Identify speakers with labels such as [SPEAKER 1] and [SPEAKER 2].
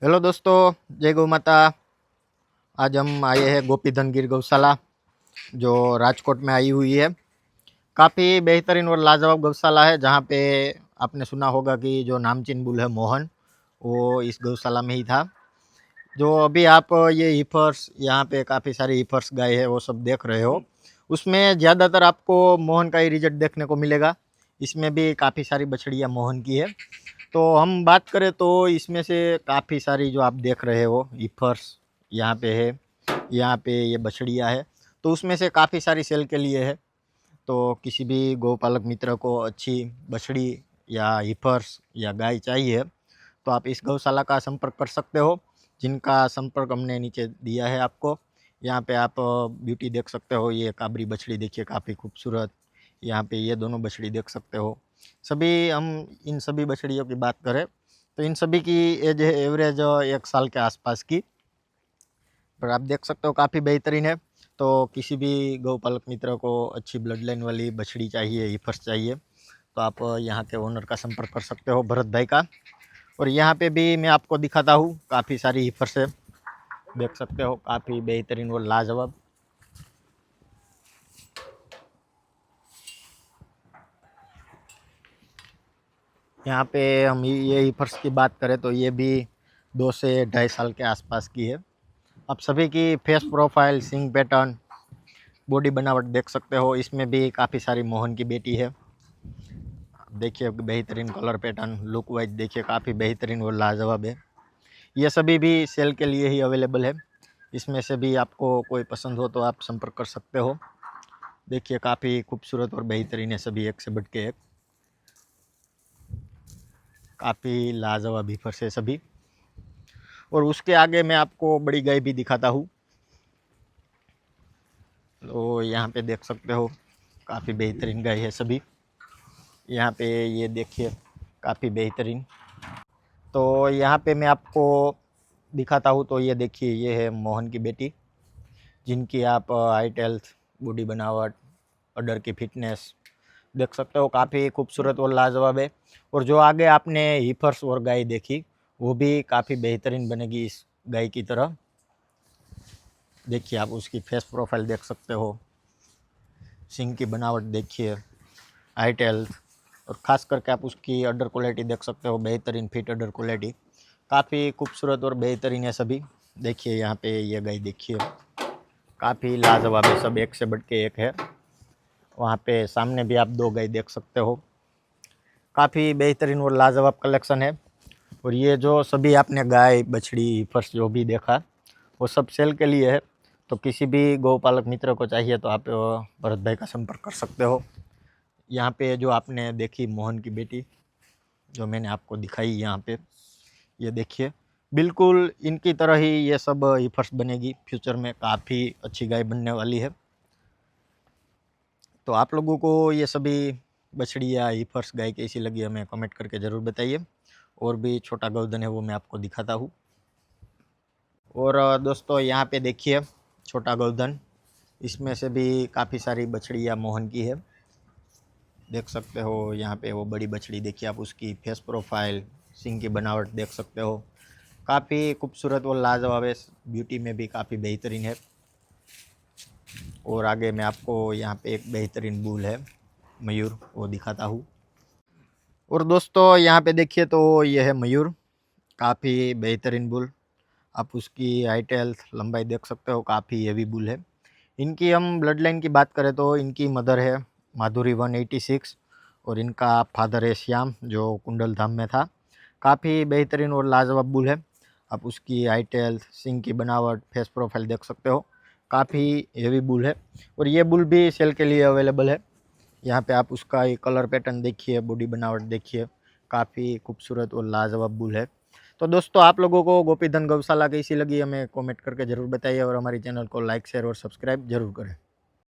[SPEAKER 1] Hello दोस्तों, जय गौ माता। आज हम आए हैं गोपीधन गिर गौशाला जो राजकोट में आई हुई है। काफ़ी बेहतरीन और लाजवाब गौशाला है, जहाँ पे आपने सुना होगा कि जो नामचीन बुल है मोहन, वो इस गौशाला में ही था। जो अभी आप ये हीफर्स, यहाँ पे काफ़ी सारी हीफर्स गाय है वो सब देख रहे हो, उसमें ज़्यादातर आपको मोहन का ही रिजल्ट देखने को मिलेगा। इसमें भी काफ़ी सारी बछड़ियाँ मोहन की है। तो हम बात करें तो इसमें से काफ़ी सारी जो आप देख रहे हो ईफर्स यहाँ पे है, यहाँ पे ये बछड़ियाँ है, तो उसमें से काफ़ी सारी सेल के लिए है। तो किसी भी गौपालक मित्र को अच्छी बछड़ी या ईफर्स या गाय चाहिए तो आप इस गौशाला का संपर्क कर सकते हो, जिनका संपर्क हमने नीचे दिया है आपको। यहाँ पे आप ब्यूटी देख सकते हो, ये काबरी बछड़ी देखिए काफ़ी खूबसूरत। यहाँ पे ये दोनों बछड़ी देख सकते हो। सभी हम इन सभी बछड़ियों की बात करें तो इन सभी की एज है एवरेज 1 साल के आसपास की, पर आप देख सकते हो काफ़ी बेहतरीन है। तो किसी भी गौपालक मित्र को अच्छी ब्लड लाइन वाली बछड़ी चाहिए, हीफर्स चाहिए, तो आप यहाँ के ओनर का संपर्क कर सकते हो, भरत भाई का। और यहाँ पे भी मैं आपको दिखाता हूँ, काफ़ी सारी हीफर्स है, देख सकते हो, काफ़ी बेहतरीन और लाजवाब। यहाँ पे हम ये हीफर्स की बात करें तो ये भी 2 से 2.5 साल के आसपास की है। आप सभी की फेस प्रोफाइल, सिंग पैटर्न, बॉडी बनावट देख सकते हो। इसमें भी काफ़ी सारी मोहन की बेटी है। देखिए बेहतरीन कलर पैटर्न, लुक वाइज देखिए काफ़ी बेहतरीन और लाजवाब है। ये सभी भी सेल के लिए ही अवेलेबल है। इसमें से भी आपको कोई पसंद हो तो आप संपर्क कर सकते हो। देखिए काफ़ी खूबसूरत और बेहतरीन है सभी, एक से बढ़ के एक, काफ़ी लाजवाब हीफर्स है सभी। और उसके आगे मैं आपको बड़ी गाय भी दिखाता हूँ। तो यहाँ पे देख सकते हो काफ़ी बेहतरीन गाय है सभी। यहाँ पे ये देखिए काफ़ी बेहतरीन। तो यहाँ पे मैं आपको दिखाता हूँ। तो ये देखिए ये है मोहन की बेटी, जिनकी आप हाइट, हेल्थ, बॉडी बनावट, अडर की फिटनेस देख सकते हो, काफ़ी खूबसूरत और लाजवाब है। और जो आगे आपने हीफर्स और गाय देखी वो भी काफ़ी बेहतरीन बनेगी इस गाय की तरह। देखिए आप उसकी फेस प्रोफाइल देख सकते हो, सिंग की बनावट देखिए, हाइट, हेल्थ, और ख़ास करके आप उसकी अडर क्वालिटी देख सकते हो, बेहतरीन फिट अडर क्वालिटी, काफ़ी खूबसूरत और बेहतरीन है सभी। देखिए यहाँ पे ये गाय देखिए काफ़ी लाजवाब है, सब एक से बढ़ के एक है। वहाँ पे सामने भी आप 2 गाय देख सकते हो, काफ़ी बेहतरीन और लाजवाब कलेक्शन है। और ये जो सभी आपने गाय, बछड़ी, फर्श जो भी देखा वो सब सेल के लिए है। तो किसी भी गौपालक मित्र को चाहिए तो आप भरत भाई का संपर्क कर सकते हो। यहाँ पे जो आपने देखी मोहन की बेटी जो मैंने आपको दिखाई, यहाँ पे ये देखिए बिल्कुल इनकी तरह ही ये सब हीफर्स बनेगी। फ्यूचर में काफ़ी अच्छी गाय बनने वाली है। तो आप लोगों को ये सभी बछड़ी या हीफर्स गाय कैसी लगी हमें कमेंट करके ज़रूर बताइए। और भी छोटा गौधन है वो मैं आपको दिखाता हूँ। और दोस्तों यहाँ पे देखिए छोटा गौधन, इसमें से भी काफ़ी सारी बछड़ियाँ मोहन की है, देख सकते हो। यहाँ पे वो बड़ी बछड़ी देखिए आप, उसकी फेस प्रोफाइल, सिंग की बनावट देख सकते हो, काफ़ी खूबसूरत और लाजवाब है, ब्यूटी में भी काफ़ी बेहतरीन है। और आगे मैं आपको यहाँ पे एक बेहतरीन बुल है मयूर, वो दिखाता हूँ। और दोस्तों यहाँ पे देखिए तो ये है मयूर, काफ़ी बेहतरीन बुल। आप उसकी हाइट, हेल्थ, लंबाई देख सकते हो, काफ़ी हेवी बुल है। इनकी हम ब्लड लाइन की बात करें तो इनकी मदर है माधुरी 186 और इनका फादर है श्याम जो कुंडल धाम में था। काफ़ी बेहतरीन और लाजवाब बुल है। आप उसकी हाइट, हेल्थ, सिंग की बनावट, फेस प्रोफाइल देख सकते हो, काफ़ी हेवी बुल है। और ये बुल भी सेल के लिए अवेलेबल है। यहाँ पे आप उसका ये कलर पैटर्न देखिए, बॉडी बनावट देखिए, काफ़ी खूबसूरत और लाजवाब बुल है। तो दोस्तों आप लोगों को गोपीधन गौशाला कैसी लगी हमें कमेंट करके ज़रूर बताइए और हमारी चैनल को लाइक, शेयर और सब्सक्राइब ज़रूर करें।